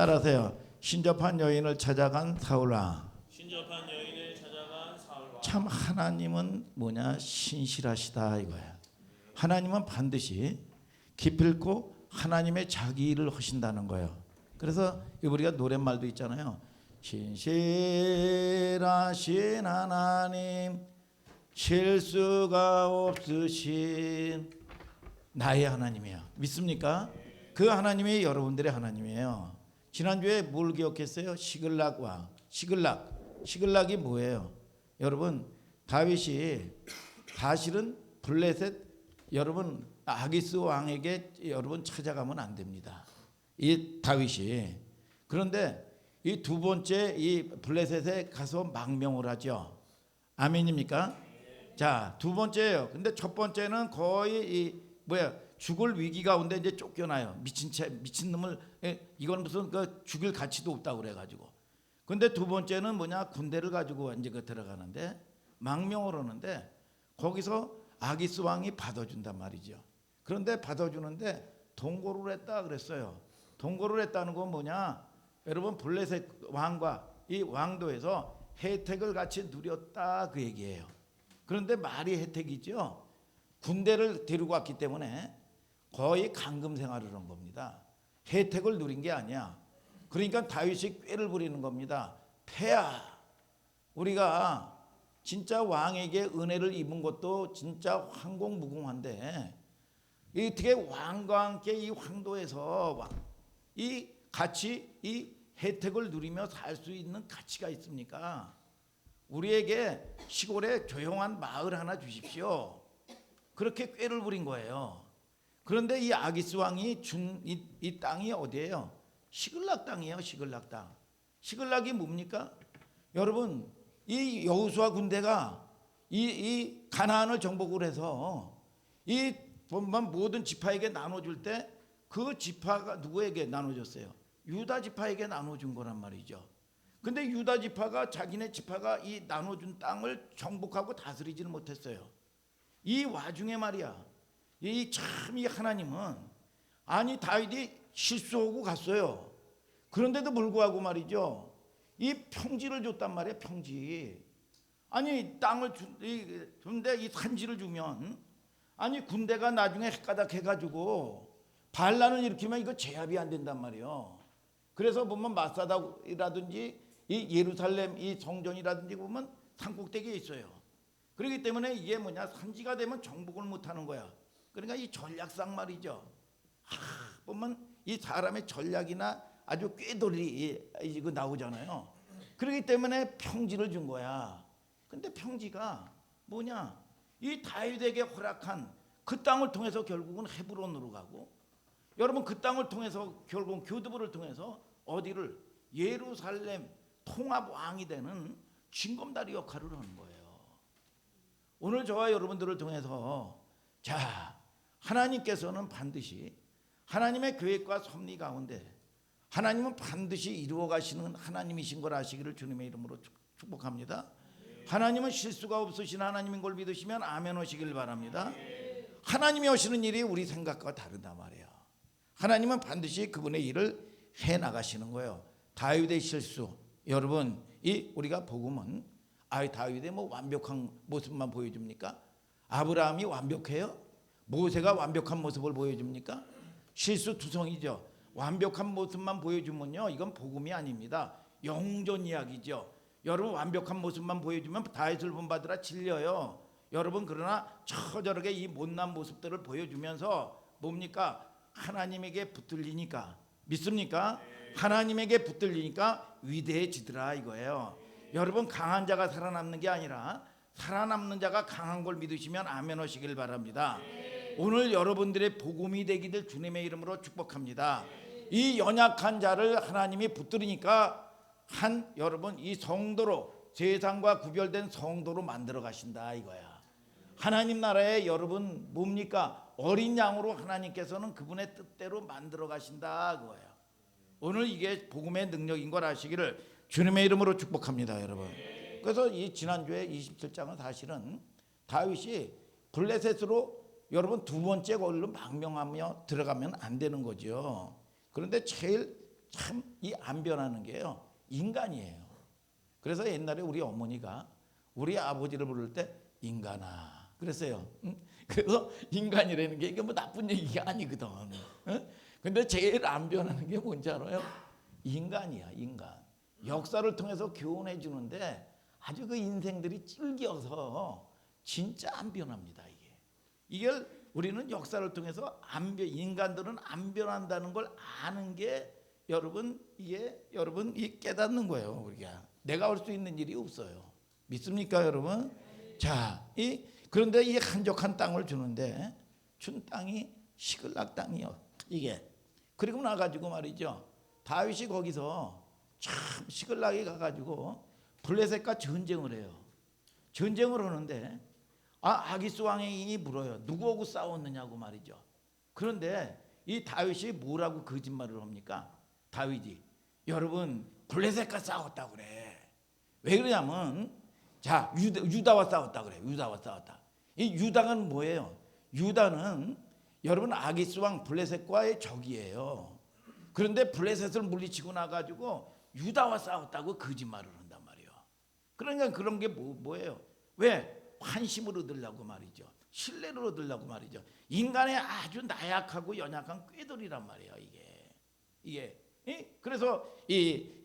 따라서요. 신접한 여인을 찾아간 사울아. 신접한 여인을 찾아간 사울과 참 하나님은 뭐냐? 신실하시다 이거야. 하나님은 반드시 기필코 하나님의 자기 일을 하신다는 거예요. 그래서 우리가 노랫말도 있잖아요. 신실하신 하나님, 실수가 없으신 나의 하나님이야. 믿습니까? 그 하나님이 여러분들의 하나님이에요. 지난주에 뭘 기억했어요? 시글락 왕. 시글락이 뭐예요? 여러분, 다윗이 사실은 블레셋 여러분 아기스 왕에게 여러분 찾아가면 안 됩니다. 이 다윗이. 그런데 이 두 번째 이 블레셋에 가서 망명을 하죠. 아멘입니까? 자, 두 번째예요. 근데 첫 번째는 거의 죽을 위기 가운데 이제 쫓겨나요. 미친 놈을 이건 무슨 죽일 가치도 없다고 그래가지고. 근데 두 번째는 군대를 가지고 이제 들어가는데 망명을 하는데 거기서 아기스 왕이 받아준단 말이죠. 그런데 받아주는데 동거를 했다 그랬어요. 동거를 했다는 건 뭐냐? 여러분 블레셋 왕과 이 왕도에서 혜택을 같이 누렸다 그 얘기예요. 그런데 말이 혜택이죠. 군대를 데리고 왔기 때문에 거의 강금 생활을 한 겁니다. 혜택을 누린 게 아니야. 그러니까 다윗이 꾀를 부리는 겁니다. 폐하, 우리가 진짜 왕에게 은혜를 입은 것도 진짜 황공무궁한데 어떻게 왕과 함께 이 황도에서 이 같이 이 혜택을 누리며 살 수 있는 가치가 있습니까? 우리에게 시골에 조용한 마을 하나 주십시오. 그렇게 꾀를 부린 거예요. 그런데 이 아기스 왕이 준 이 땅이 어디예요? 시글락 땅이에요. 시글락 땅. 시글락이 뭡니까? 여러분 이 여호수아 군대가 이 가나안을 정복을 해서 이 모든 지파에게 나눠줄 때 그 지파가 누구에게 나눠줬어요? 유다 지파에게 나눠준 거란 말이죠. 근데 유다 지파가 자기네 지파가 이 나눠준 땅을 정복하고 다스리지는 못했어요. 이 와중에 말이야, 이 하나님은 아니 다윗이 실수하고 갔어요. 그런데도 불구하고 말이죠, 이 평지를 줬단 말이에요. 평지. 아니 땅을 준데 이 산지를 주면 아니 군대가 나중에 헷가닥 해가지고 반란을 일으키면 이거 제압이 안 된단 말이에요. 그래서 보면 마사다라든지 이 예루살렘 이 성전이라든지 보면 산꼭대기에 있어요. 그렇기 때문에 이게 산지가 되면 정복을 못하는 거야. 그러니까 이 전략상 말이죠. 보면 이 사람의 전략이나 아주 꾀돌이 이거 나오잖아요. 그렇기 때문에 평지를 준 거야. 근데 평지가 뭐냐? 이 다윗에게 허락한 그 땅을 통해서 결국은 헤브론으로 가고, 여러분 그 땅을 통해서 결국은 교두보를 통해서 어디를? 예루살렘 통합 왕이 되는 징검다리 역할을 하는 거예요. 오늘 저와 여러분들을 통해서 자, 하나님께서는 반드시 하나님의 계획과 섭리 가운데 하나님은 반드시 이루어 가시는 하나님이신 걸 아시기를 주님의 이름으로 축복합니다. 하나님은 실수가 없으신 하나님인 걸 믿으시면 아멘 하시길 바랍니다. 하나님이 하시는 일이 우리 생각과 다르다 말이에요. 하나님은 반드시 그분의 일을 해 나가시는 거예요. 다윗의 실수, 여러분 이 우리가 복음은 다윗의 완벽한 모습만 보여줍니까? 아브라함이 완벽해요? 모세가 완벽한 모습을 보여줍니까? 실수투성이죠. 완벽한 모습만 보여주면요, 이건 복음이 아닙니다. 영존 이야기죠. 여러분 완벽한 모습만 보여주면 다윗을 본받으라 질려요. 여러분 그러나 저저렇게 이 못난 모습들을 보여주면서 뭡니까? 하나님에게 붙들리니까. 믿습니까? 하나님에게 붙들리니까 위대해지더라 이거예요. 여러분 강한 자가 살아남는 게 아니라 살아남는 자가 강한 걸 믿으시면 아멘 하시길 바랍니다. 오늘 여러분들의 복음이 되기를 주님의 이름으로 축복합니다. 이 연약한 자를 하나님이 붙들으니까 여러분 이 성도로, 세상과 구별된 성도로 만들어 가신다 이거야. 하나님 나라에 여러분 뭡니까? 어린 양으로 하나님께서는 그분의 뜻대로 만들어 가신다 그거예요. 오늘 이게 복음의 능력인 걸 아시기를 주님의 이름으로 축복합니다 여러분. 그래서 이 지난주에 27장은 사실은 다윗이 블레셋으로 여러분 두 번째 거리로 망명하며 들어가면 안 되는 거죠. 그런데 제일 참 이 안 변하는 게요 인간이에요. 그래서 옛날에 우리 어머니가 우리 아버지를 부를 때 인간아 그랬어요. 응? 그래서 인간이라는 게 이게 뭐 나쁜 얘기가 아니거든. 응? 근데 제일 안 변하는 게 뭔지 알아요? 인간이야 인간. 역사를 통해서 교훈해 주는데 아주 그 인생들이 찔겨서 진짜 안 변합니다. 이게 우리는 역사를 통해서 인간들은 안 변한다는 걸 아는 게 여러분 이 깨닫는 거예요. 우리가 내가 할 수 있는 일이 없어요. 믿습니까 여러분? 자, 그런데 이 한적한 땅을 주는데 준 땅이 시글락 땅이요. 이게 그리고 나가지고 말이죠. 다윗이 거기서 참 시글락에 가가지고 블레셋과 전쟁을 해요. 전쟁을 하는데 아기스 왕이 물어요. 누구하고 싸웠느냐고 말이죠. 그런데 이 다윗이 뭐라고 거짓말을 합니까? 다윗이 여러분 블레셋과 싸웠다고 그래. 왜 그러냐면 자 유다와 싸웠다 그래. 유다와 싸웠다. 이 유다는 뭐예요? 유다는 여러분 아기스 왕 블레셋과의 적이에요. 그런데 블레셋을 물리치고 나가지고 유다와 싸웠다고 거짓말을 한단 말이에요. 그러니까 그런 게 뭐예요? 왜? 환심을 얻으려고 말이죠. 신뢰를 얻으려고 말이죠. 인간의 아주 나약하고 연약한 꾀들이란 말이에요. 이게 그래서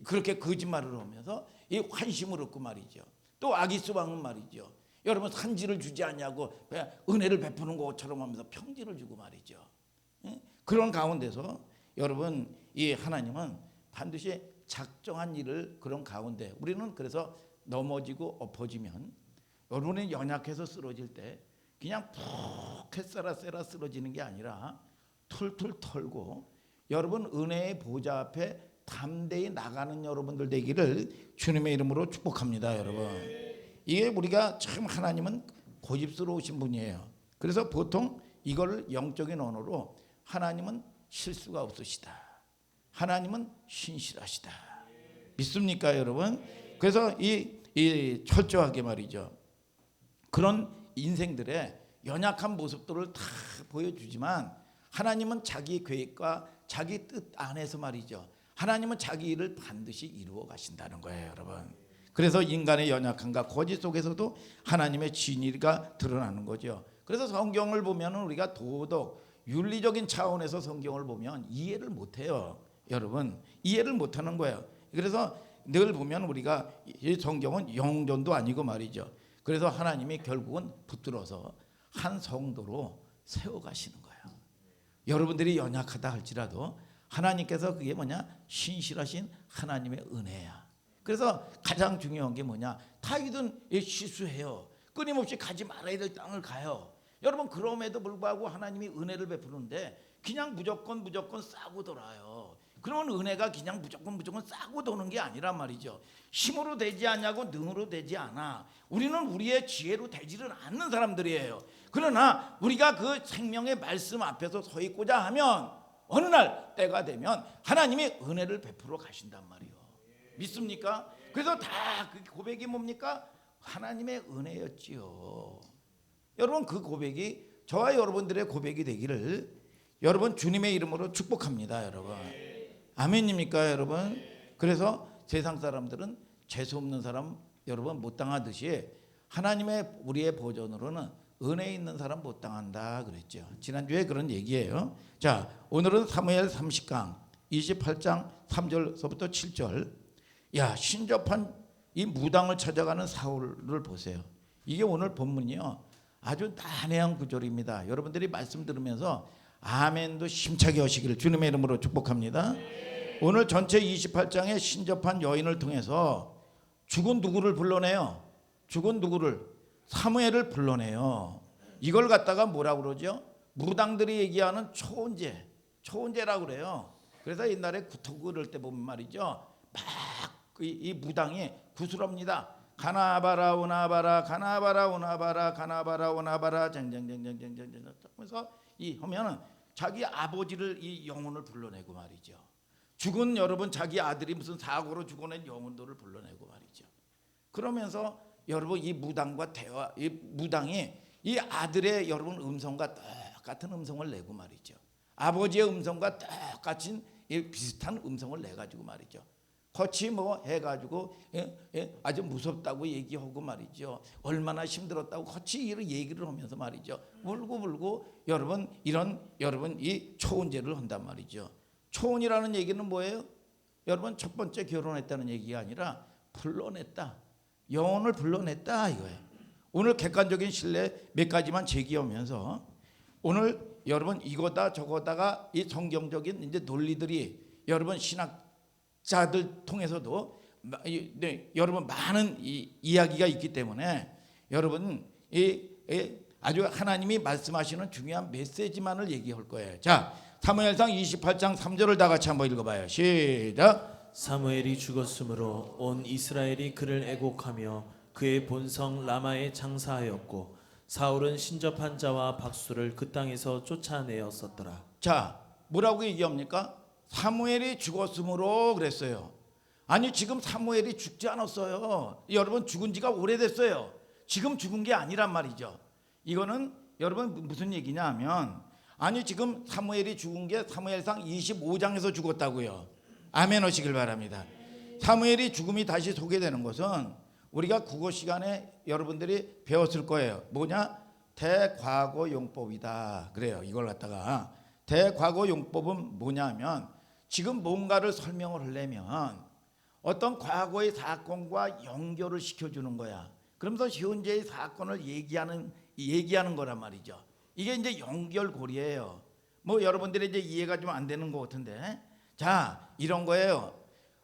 그렇게 거짓말을 하면서 이 환심을 얻고 말이죠. 또 아기스 왕은 말이죠. 여러분 산지를 주지 않냐고 은혜를 베푸는 것처럼 하면서 평지를 주고 말이죠. 그런 가운데서 여러분 이 하나님은 반드시 작정한 일을 그런 가운데 우리는 그래서 넘어지고 엎어지면 여러분이 연약해서 쓰러질 때 그냥 푹 햇살아 쓰러지는 게 아니라 툴툴 털고 여러분 은혜의 보좌 앞에 담대히 나가는 여러분들 되기를 주님의 이름으로 축복합니다. 여러분 이게 우리가 참 하나님은 고집스러우신 분이에요. 그래서 보통 이걸 영적인 언어로 하나님은 실수가 없으시다. 하나님은 신실하시다. 믿습니까 여러분? 그래서 이 철저하게 말이죠. 그런 인생들의 연약한 모습들을 다 보여주지만 하나님은 자기 계획과 자기 뜻 안에서 말이죠. 하나님은 자기 일을 반드시 이루어 가신다는 거예요 여러분. 그래서 인간의 연약함과 거짓 속에서도 하나님의 진리가 드러나는 거죠. 그래서 성경을 보면 우리가 도덕, 윤리적인 차원에서 성경을 보면 이해를 못해요. 여러분 이해를 못하는 거예요. 그래서 늘 보면 우리가 이 성경은 영전도 아니고 말이죠. 그래서 하나님이 결국은 붙들어서 한 성도로 세워가시는 거예요. 여러분들이 연약하다 할지라도 하나님께서 그게 뭐냐? 신실하신 하나님의 은혜야. 그래서 가장 중요한 게 뭐냐? 다윗은 실수해요. 끊임없이 가지 말아야 될 땅을 가요. 여러분 그럼에도 불구하고 하나님이 은혜를 베푸는데 그냥 무조건 싸고 돌아요. 그러면 은혜가 그냥 무조건 싸고 도는 게 아니란 말이죠. 힘으로 되지 않냐고 능으로 되지 않아. 우리는 우리의 지혜로 되지는 않는 사람들이에요. 그러나 우리가 그 생명의 말씀 앞에서 서 있고자 하면 어느 날 때가 되면 하나님이 은혜를 베풀어 가신단 말이에요. 믿습니까? 그래서 다 그 고백이 뭡니까? 하나님의 은혜였지요. 여러분 그 고백이 저와 여러분들의 고백이 되기를 여러분 주님의 이름으로 축복합니다. 여러분 아멘입니까 여러분? 그래서 세상 사람들은 재수 없는 사람 여러분 못 당하듯이 하나님의 우리의 보존으로는 은혜 있는 사람 못 당한다 그랬죠. 지난주에 그런 얘기예요. 자 오늘은 사무엘 30강 28장 3절서부터 7절. 야 신접한 이 무당을 찾아가는 사울을 보세요. 이게 오늘 본문이요. 아주 난해한 구절입니다. 여러분들이 말씀 들으면서 아멘도 힘차게 하시기를 주님의 이름으로 축복합니다. 오늘 전체 28장의 신접한 여인을 통해서 죽은 누구를 불러내요? 죽은 누구를? 사무엘을 불러내요. 이걸 갖다가 뭐라고 그러죠? 무당들이 얘기하는 초혼제라고 그래요. 그래서 옛날에 구토 그럴 때 보면 말이죠. 막 이 무당이 구슬합니다. 가나바라 오나바라 가나바라 오나바라 가나바라 오나바라 쟁쟁쟁쟁쟁쟁쟁 하면서 이 하면은 자기 아버지를 이 영혼을 불러내고 말이죠. 죽은 여러분 자기 아들이 무슨 사고로 죽어낸 영혼들을 불러내고 말이죠. 그러면서 여러분 이 무당과 대화 이 무당이 이 아들의 여러분 음성과 똑같은 음성을 내고 말이죠. 아버지의 음성과 똑같은 이 비슷한 음성을 내 가지고 말이죠. 거치 뭐 해가지고 아주 무섭다고 얘기하고 말이죠. 얼마나 힘들었다고 거치 이런 얘기를 하면서 말이죠. 울고 여러분 여러분 이 초혼제를 한단 말이죠. 초혼이라는 얘기는 뭐예요? 여러분 첫 번째 결혼했다는 얘기가 아니라 불러냈다. 영혼을 불러냈다 이거예요. 오늘 객관적인 신뢰 몇 가지만 제기하면서 오늘 여러분 이거다 저거다가 이 성경적인 이제 논리들이 여러분 신학자들 통해서도 여러분 많은 이야기가 있기 때문에 여러분 아주 하나님이 말씀하시는 중요한 메시지만을 얘기할 거예요. 자, 사무엘상 28장 3절을 다 같이 한번 읽어봐요. 시작. 사무엘이 죽었으므로 온 이스라엘이 그를 애곡하며 그의 본성 라마에 장사하였고 사울은 신접한 자와 박수를 그 땅에서 쫓아내었었더라. 자, 뭐라고 얘기합니까? 사무엘이 죽었으므로 그랬어요. 아니 지금 사무엘이 죽지 않았어요. 여러분 죽은 지가 오래됐어요. 지금 죽은 게 아니란 말이죠. 이거는 여러분 무슨 얘기냐 하면 아니 지금 사무엘이 죽은 게 사무엘상 25장에서 죽었다고요. 아멘 하시길 바랍니다. 사무엘이 죽음이 다시 소개되는 것은 우리가 국어 시간에 여러분들이 배웠을 거예요. 뭐냐? 대과거 용법이다. 그래요. 이걸 갖다가 대과거 용법은 뭐냐면 지금 뭔가를 설명을 하려면 어떤 과거의 사건과 연결을 시켜주는 거야. 그러면서 현재의 사건을 얘기하는 거란 말이죠. 이게 이제 연결고리예요. 뭐 여러분들이 이제 이해가 좀 안 되는 것 같은데, 자 이런 거예요.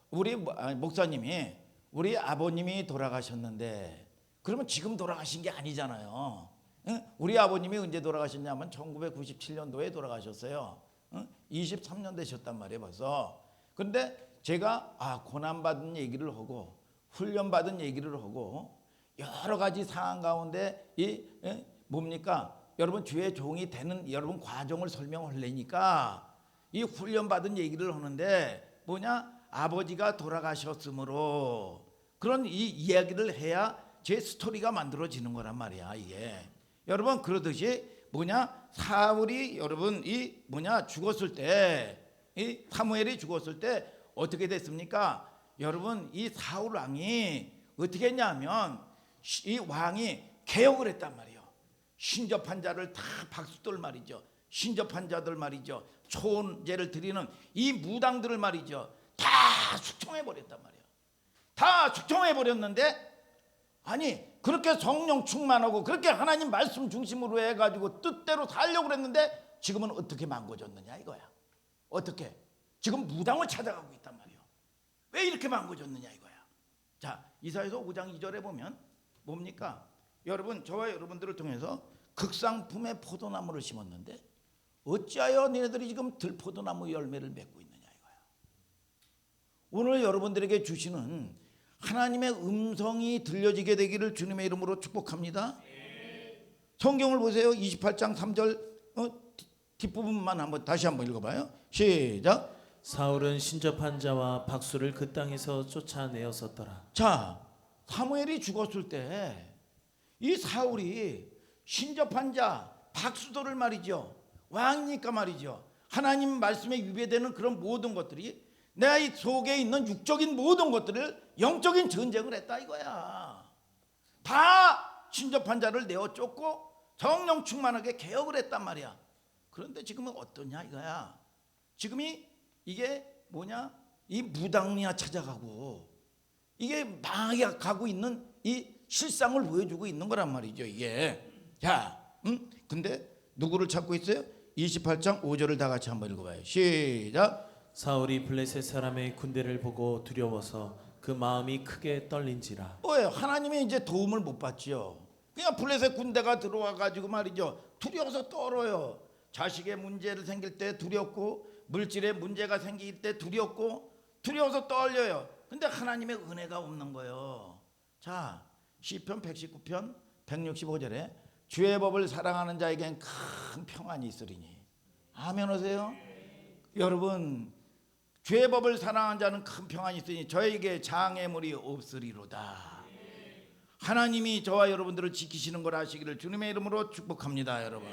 우리 목사님이 우리 아버님이 돌아가셨는데 그러면 지금 돌아가신 게 아니잖아요. 응? 우리 아버님이 언제 돌아가셨냐면 1997년도에 돌아가셨어요. 응? 23년 되셨단 말이에요 벌써. 그런데 제가 고난받은 얘기를 하고 훈련받은 얘기를 하고 여러 가지 상황 가운데 뭡니까? 여러분 주의 종이 되는 여러분 과정을 설명하려니까 이 훈련받은 얘기를 하는데 뭐냐? 아버지가 돌아가셨으므로 그런 이 이야기를 해야 제 스토리가 만들어지는 거란 말이야 이게. 여러분 그러듯이 뭐냐? 사울이 여러분 죽었을 때 이 사무엘이 죽었을 때 어떻게 됐습니까? 여러분 이 사울 왕이 어떻게 했냐면 이 왕이 개혁을 했단 말이에요. 신접한 자를 다 박수들 말이죠. 신접한 자들 말이죠. 초혼제를 드리는 이 무당들을 말이죠. 다 숙청해버렸단 말이에요. 다 숙청해버렸는데 아니 그렇게 성령 충만하고 그렇게 하나님 말씀 중심으로 해가지고 뜻대로 살려고 그랬는데 지금은 어떻게 망고졌느냐 이거야. 어떻게? 지금 무당을 찾아가고 있단 말이에요. 왜 이렇게 망고졌느냐 이거야. 자, 이사야서 5장 2절에 보면 뭡니까? 여러분 저와 여러분들을 통해서 극상품의 포도나무를 심었는데 어찌하여 너희들이 지금 들포도나무 열매를 맺고 있느냐 이거야. 오늘 여러분들에게 주시는 하나님의 음성이 들려지게 되기를 주님의 이름으로 축복합니다. 성경을 보세요. 28장 3절 뒷부분만 다시 한번 읽어봐요. 시작. 사울은 신접한 자와 박수를 그 땅에서 쫓아내었었더라. 자, 사무엘이 죽었을 때 이 사울이 신접한 자 박수도를 말이죠. 왕이니까 말이죠. 하나님 말씀에 위배되는 그런 모든 것들이 내가 이 속에 있는 육적인 모든 것들을 영적인 전쟁을 했다 이거야. 다 신접한 자를 내어 쫓고 성령 충만하게 개혁을 했단 말이야. 그런데 지금은 어떠냐 이거야. 지금이 이게 뭐냐? 이 무당이나 찾아가고 이게 망하게 가고 있는 이 실상을 보여주고 있는 거란 말이죠 이게. 자, 근데 누구를 찾고 있어요? 28장 5절을 다 같이 한번 읽어봐요. 시작. 사울이 블레셋 사람의 군대를 보고 두려워서 그 마음이 크게 떨린지라. 뭐예요? 하나님의 이제 도움을 못 받지요. 그냥 블레셋 군대가 들어와 가지고 말이죠. 두려워서 떨어요. 자식의 문제를 생길 때 두렵고 물질의 문제가 생길 때 두렵고 두려워서 떨려요. 근데 하나님의 은혜가 없는 거예요. 자, 시편 119편 165절에 주의 법을 사랑하는 자에겐 큰 평안이 있으리니. 아멘 하세요. 여러분 주의 법을 사랑하는 자는 큰 평안이 있으니 저에게 장애물이 없으리로다. 하나님이 저와 여러분들을 지키시는 걸 아시기를 주님의 이름으로 축복합니다. 여러분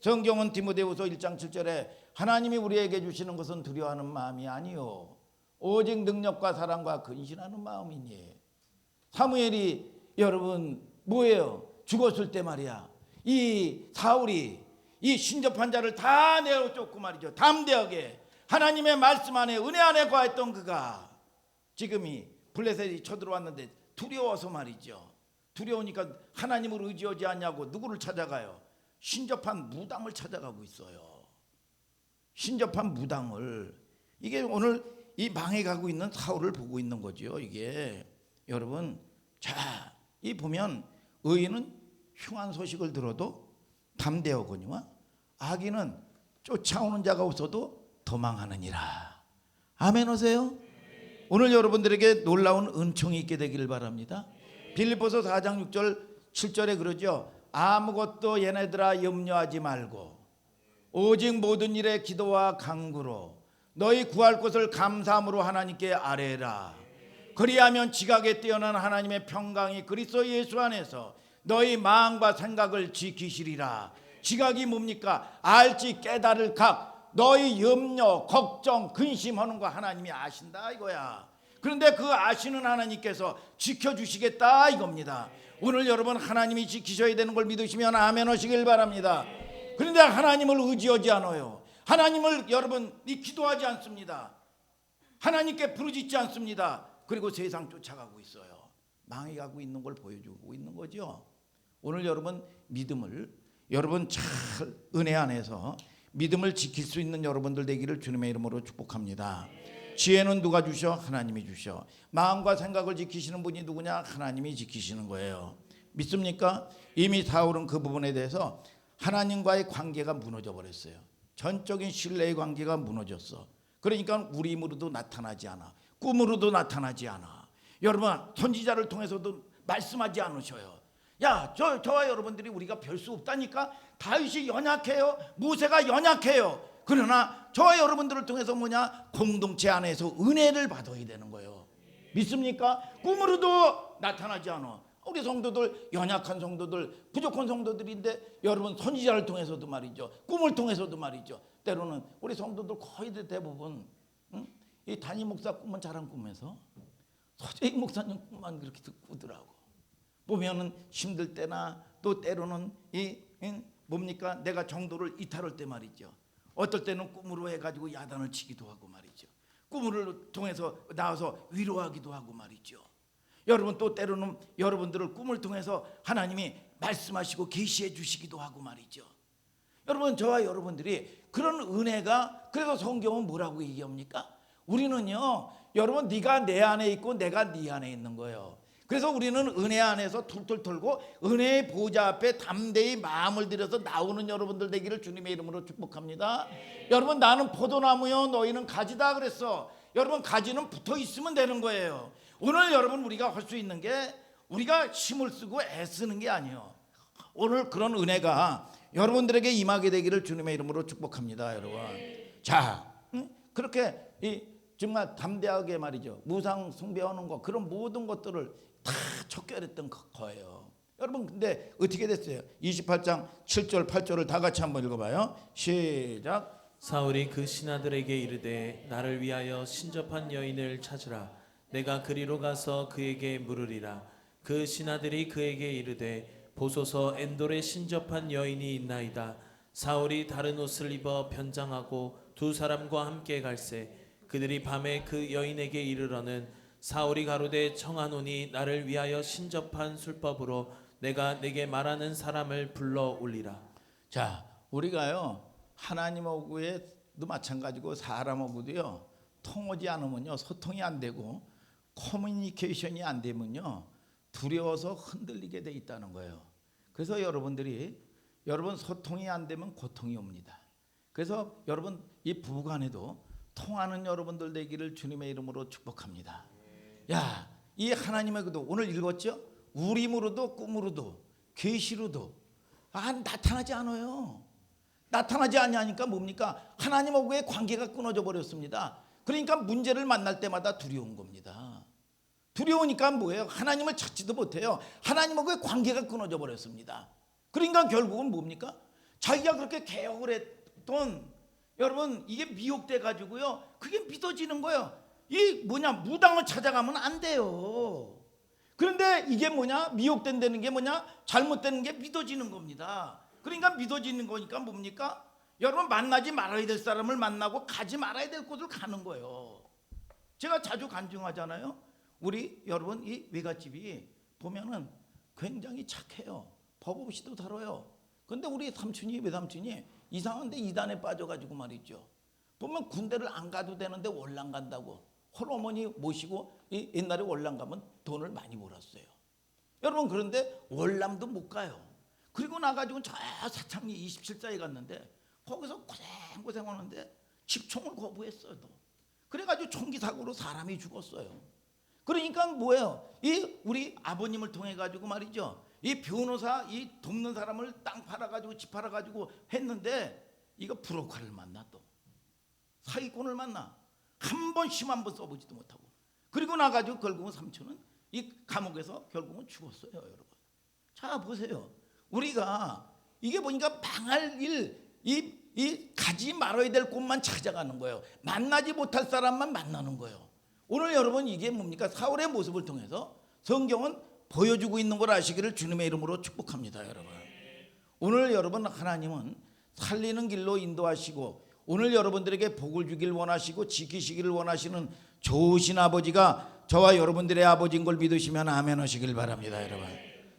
성경은 디모데후서 1장 7절에 하나님이 우리에게 주시는 것은 두려워하는 마음이 아니요 오직 능력과 사랑과 근신하는 마음이니. 사무엘이 여러분 뭐예요? 죽었을 때 말이야, 이 사울이 이 신접한 자를 다 내어쫓고 말이죠, 담대하게 하나님의 말씀 안에 은혜 안에 거했던 그가 지금이 블레셋이 쳐들어왔는데 두려워서 말이죠. 두려우니까 하나님을 의지하지 않냐고 누구를 찾아가요? 신접한 무당을 찾아가고 있어요. 신접한 무당을. 이게 오늘 이 망해가고 있는 사울을 보고 있는 거죠. 이게 여러분, 자, 이 보면 의인은 흉한 소식을 들어도 담대하거니와 악인은 쫓아오는 자가 없어도 도망하느니라. 아멘 하세요. 오늘 여러분들에게 놀라운 은총이 있게 되기를 바랍니다. 빌립보서 4장 6절 7절에 그러죠. 아무것도 얘네들아 염려하지 말고 오직 모든 일에 기도와 간구로 너희 구할 것을 감사함으로 하나님께 아뢰라. 그리하면 지각에 뛰어난 하나님의 평강이 그리스도 예수 안에서 너희 마음과 생각을 지키시리라. 지각이 뭡니까? 알지 깨달을 각, 너희 염려, 걱정, 근심하는 거 하나님이 아신다 이거야. 그런데 그 아시는 하나님께서 지켜주시겠다 이겁니다. 오늘 여러분 하나님이 지키셔야 되는 걸 믿으시면 아멘 하시길 바랍니다. 그런데 하나님을 의지하지 않아요. 하나님을 여러분 기도하지 않습니다. 하나님께 부르짖지 않습니다. 그리고 세상 쫓아가고 있어요. 망해가고 있는 걸 보여주고 있는 거죠. 오늘 여러분 믿음을 여러분 잘 은혜 안에서 믿음을 지킬 수 있는 여러분들 되기를 주님의 이름으로 축복합니다. 지혜는 누가 주셔? 하나님이 주셔. 마음과 생각을 지키시는 분이 누구냐? 하나님이 지키시는 거예요. 믿습니까? 이미 사울은 그 부분에 대해서 하나님과의 관계가 무너져 버렸어요. 전적인 신뢰의 관계가 무너졌어. 그러니까 우리 힘으로도 나타나지 않아. 꿈으로도 나타나지 않아. 여러분 선지자를 통해서도 말씀하지 않으셔요. 야, 저와 여러분들이 우리가 별 수 없다니까. 다윗이 연약해요. 모세가 연약해요. 그러나 저와 여러분들을 통해서 뭐냐? 공동체 안에서 은혜를 받아야 되는 거예요. 믿습니까? 꿈으로도 나타나지 않아. 우리 성도들 연약한 성도들 부족한 성도들인데 여러분 선지자를 통해서도 말이죠. 꿈을 통해서도 말이죠. 때로는 우리 성도들 거의 대부분 이 담임 목사 꿈은 잘안 꾸면서 서재익 목사님 꿈만 그렇게 듣고 오더라고. 보면은 힘들 때나 또 때로는 뭡니까? 내가 정도를 이탈할 때 말이죠. 어떨 때는 꿈으로 해가지고 야단을 치기도 하고 말이죠. 꿈을 통해서 나와서 위로하기도 하고 말이죠. 여러분 또 때로는 여러분들을 꿈을 통해서 하나님이 말씀하시고 계시해 주시기도 하고 말이죠. 여러분 저와 여러분들이 그런 은혜가, 그래서 성경은 뭐라고 얘기합니까? 우리는요 여러분 네가 내 안에 있고 내가 네 안에 있는 거예요. 그래서 우리는 은혜 안에서 툴툴 털고 은혜의 보좌 앞에 담대히 마음을 들여서 나오는 여러분들 되기를 주님의 이름으로 축복합니다. 여러분 나는 포도나무요 너희는 가지다 그랬어. 여러분 가지는 붙어 있으면 되는 거예요. 오늘 여러분 우리가 할 수 있는 게 우리가 힘을 쓰고 애쓰는 게 아니에요. 오늘 그런 은혜가 여러분들에게 임하게 되기를 주님의 이름으로 축복합니다. 여러분 자 그렇게 정말 담대하게 말이죠. 무상 숭배하는 거 그런 모든 것들을 다 척결했던 거예요. 여러분 근데 어떻게 됐어요? 28장 7절 8절을 다 같이 한번 읽어봐요. 시작. 사울이 그 신하들에게 이르되 나를 위하여 신접한 여인을 찾으라. 내가 그리로 가서 그에게 물으리라. 그 신하들이 그에게 이르되 보소서 엔돌에 신접한 여인이 있나이다. 사울이 다른 옷을 입어 변장하고 두 사람과 함께 갈새 그들이 밤에 그 여인에게 이르러는 사울이 가로되 청하노니 나를 위하여 신접한 술법으로 내가 내게 말하는 사람을 불러 올리라. 자 우리가요 하나님하고도 마찬가지고 사람하고도요 통하지 않으면요 소통이 안 되고 커뮤니케이션이 안 되면요 두려워서 흔들리게 돼 있다는 거예요. 그래서 여러분들이 여러분 소통이 안 되면 고통이 옵니다. 그래서 여러분 이 부부간에도 통하는 여러분들 되기를 주님의 이름으로 축복합니다. 야, 이 하나님의 그도 오늘 읽었죠? 우림으로도 꿈으로도 계시로도 나타나지 않아요. 나타나지 않으니까 뭡니까? 하나님하고의 관계가 끊어져 버렸습니다. 그러니까 문제를 만날 때마다 두려운 겁니다. 두려우니까 뭐예요? 하나님을 찾지도 못해요. 하나님하고의 관계가 끊어져 버렸습니다. 그러니까 결국은 뭡니까? 자기가 그렇게 개혁을 했던 여러분 이게 미혹돼 가지고요. 그게 믿어지는 거예요. 이 뭐냐 무당을 찾아가면 안 돼요. 그런데 이게 뭐냐 미혹된다는 게 뭐냐 잘못되는 게 믿어지는 겁니다. 그러니까 믿어지는 거니까 뭡니까? 여러분 만나지 말아야 될 사람을 만나고 가지 말아야 될 곳을 가는 거예요. 제가 자주 간증하잖아요. 우리 여러분 이 외갓집이 보면은 굉장히 착해요. 법 없이도 살아요. 근데 우리 삼촌이 외삼촌이 이상한데 이단에 빠져가지고 말이죠. 보면 군대를 안 가도 되는데 월남 간다고 홀어머니 모시고 옛날에 월남 가면 돈을 많이 벌었어요. 여러분 그런데 월남도 못 가요. 그리고 나가지고 저 사창리 27사에 갔는데 거기서 고생하는데 집총을 거부했어요. 그래가지고 총기 사고로 사람이 죽었어요. 그러니까 뭐예요? 이 우리 아버님을 통해 가지고 말이죠. 이 변호사 이 돕는 사람을 땅 팔아가지고 집 팔아가지고 했는데 이거 브로커를 만나 또 사기꾼을 만나 한 번 심 한 번 써보지도 못하고 그리고 나가지고 결국은 삼촌은 이 감옥에서 결국은 죽었어요, 여러분. 자 보세요. 우리가 이게 보니까 망할 일 이 가지 말아야 될 곳만 찾아가는 거예요. 만나지 못할 사람만 만나는 거예요. 오늘 여러분 이게 뭡니까? 사울의 모습을 통해서 성경은 보여주고 있는 걸 아시기를 주님의 이름으로 축복합니다, 여러분. 오늘 여러분 하나님은 살리는 길로 인도하시고 오늘 여러분들에게 복을 주길 원하시고 지키시기를 원하시는 좋으신 아버지가 저와 여러분들의 아버지인 걸 믿으시면 아멘 하시길 바랍니다, 여러분.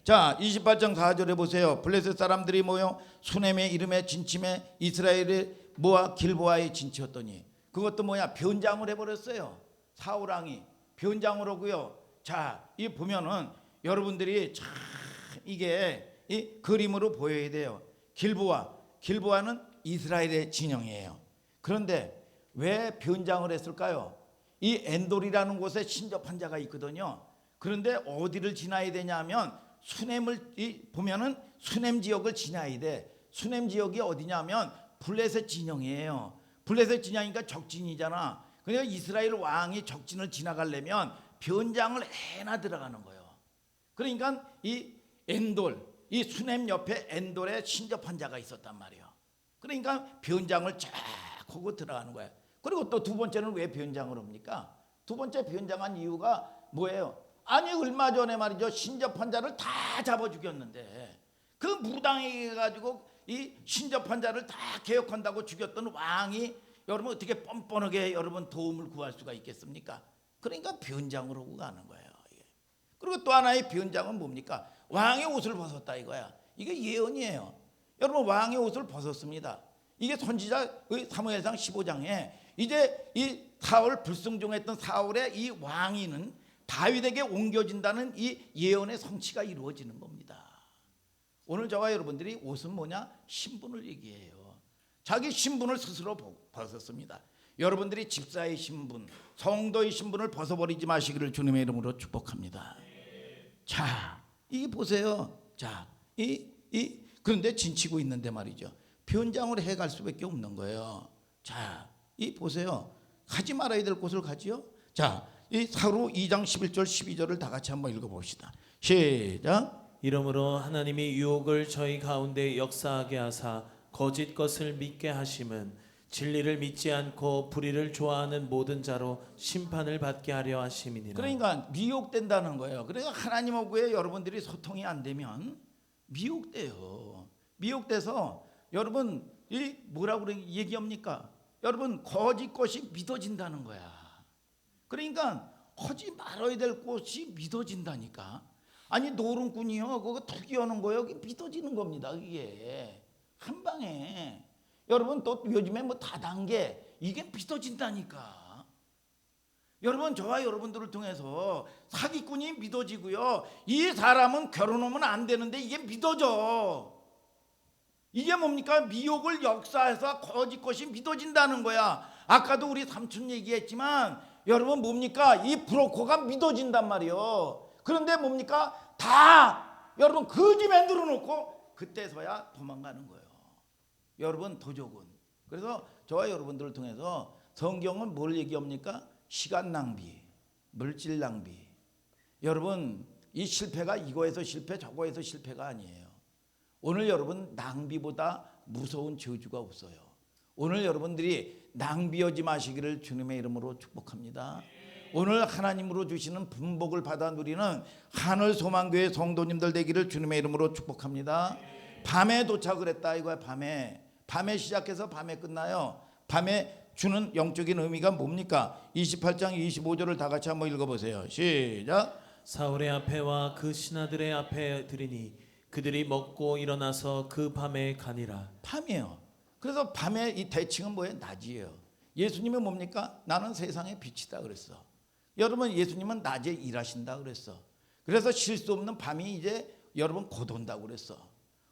자 28장 4절에 보세요. 블레셋 사람들이 모여 수넴의 이름에 진침해 이스라엘의 모아 길보아에 진치었더니 그것도 뭐야 변장을 해버렸어요. 사울왕이 변장을 하고요. 자, 이 보면은 여러분들이 참 이게 이 그림으로 보여야 돼요. 길보아는 이스라엘의 진영이에요. 그런데 왜 변장을 했을까요? 이 엔돌이라는 곳에 신접한 자가 있거든요. 그런데 어디를 지나야 되냐면 수넴을 보면은 수넴 지역을 지나야 돼. 수넴 지역이 어디냐면 블레셋 진영이에요. 블레셋 진영이니까 적진이잖아. 그러니까 이스라엘 왕이 적진을 지나가려면 변장을 해나 들어가는 거예요. 그러니까 이 엔돌, 이 수넴 옆에 엔돌에 신접한 자가 있었단 말이에요. 그러니까 변장을 쫙 하고 들어가는 거예요. 그리고 또 두 번째는 왜 변장을 합니까? 두 번째 변장한 이유가 뭐예요? 아니 얼마 전에 말이죠 신접한 자를 다 잡아 죽였는데 그 무당해 가지고 이 신접한 자를 다 개혁한다고 죽였던 왕이 여러분 어떻게 뻔뻔하게 여러분 도움을 구할 수가 있겠습니까? 그러니까 변장을 하고 가는 거예요. 그리고 또 하나의 변장은 뭡니까? 왕의 옷을 벗었다 이거야. 이게 예언이에요. 여러분 왕의 옷을 벗었습니다. 이게 선지자 사무엘상 15장에 이제 이 사울 불순종했던 사울의 이 왕위는 다윗에게 옮겨진다는 이 예언의 성취가 이루어지는 겁니다. 오늘 저와 여러분들이 옷은 뭐냐? 신분을 얘기해요. 자기 신분을 스스로 벗었습니다. 여러분들이 집사의 신분, 성도의 신분을 벗어버리지 마시기를 주님의 이름으로 축복합니다. 자, 이 보세요. 자, 그런데 진치고 있는데 말이죠. 변장을 해갈 수밖에 없는 거예요. 자, 이 보세요. 가지 말아야 될 곳을 가지요. 자, 이 사로 2장 11절 12절을 다 같이 한번 읽어봅시다. 시작. 이러므로 하나님이 유혹을 저희 가운데 역사하게 하사 거짓 것을 믿게 하심은 진리를 믿지 않고 불의를 좋아하는 모든 자로 심판을 받게 하려 하심이니라. 그러니까 미혹된다는 거예요. 그래서 하나님하고의 여러분들이 소통이 안 되면 미혹돼요. 미혹돼서 여러분 이 뭐라고 얘기합니까? 여러분 거짓 것이 믿어진다는 거야. 그러니까 하지 말아야 될 것이 믿어진다니까. 아니 노름꾼이요 그거 투기하는 거요 믿어지는 겁니다. 이게 한 방에 여러분 또 요즘에 뭐 다단계 이게 믿어진다니까. 여러분 저와 여러분들을 통해서 사기꾼이 믿어지고요. 이 사람은 결혼하면 안 되는데 이게 믿어져. 이게 뭡니까? 미혹을 역사해서 거짓 것이 믿어진다는 거야. 아까도 우리 삼촌 얘기했지만 여러분 뭡니까? 이 브로커가 믿어진단 말이에요. 그런데 뭡니까? 다 여러분 거짓 만들어 놓고 그때서야 도망가는 거예요. 여러분 도적은. 그래서 저와 여러분들을 통해서 성경은 뭘 얘기합니까? 시간 낭비, 물질 낭비. 여러분 이 실패가 이거에서 실패 저거에서 실패가 아니에요. 오늘 여러분 낭비보다 무서운 저주가 없어요. 오늘 여러분들이 낭비하지 마시기를 주님의 이름으로 축복합니다. 오늘 하나님으로 주시는 분복을 받아 누리는 하늘 소망교회 성도님들 되기를 주님의 이름으로 축복합니다. 밤에 도착을 했다 이거야. 밤에 시작해서 밤에 끝나요. 밤에 주는 영적인 의미가 뭡니까? 28장 25절을 다 같이 한번 읽어보세요. 시작. 사울의 앞에와 그 신하들의 앞에 드리니 그들이 먹고 일어나서 그 밤에 가니라. 밤이에요. 그래서 밤에 이 대칭은 뭐예요? 낮이에요. 예수님은 뭡니까? 나는 세상의 빛이다 그랬어. 여러분 예수님은 낮에 일하신다 그랬어. 그래서 쉴 수 없는 밤이 이제 여러분 곧 온다고 그랬어.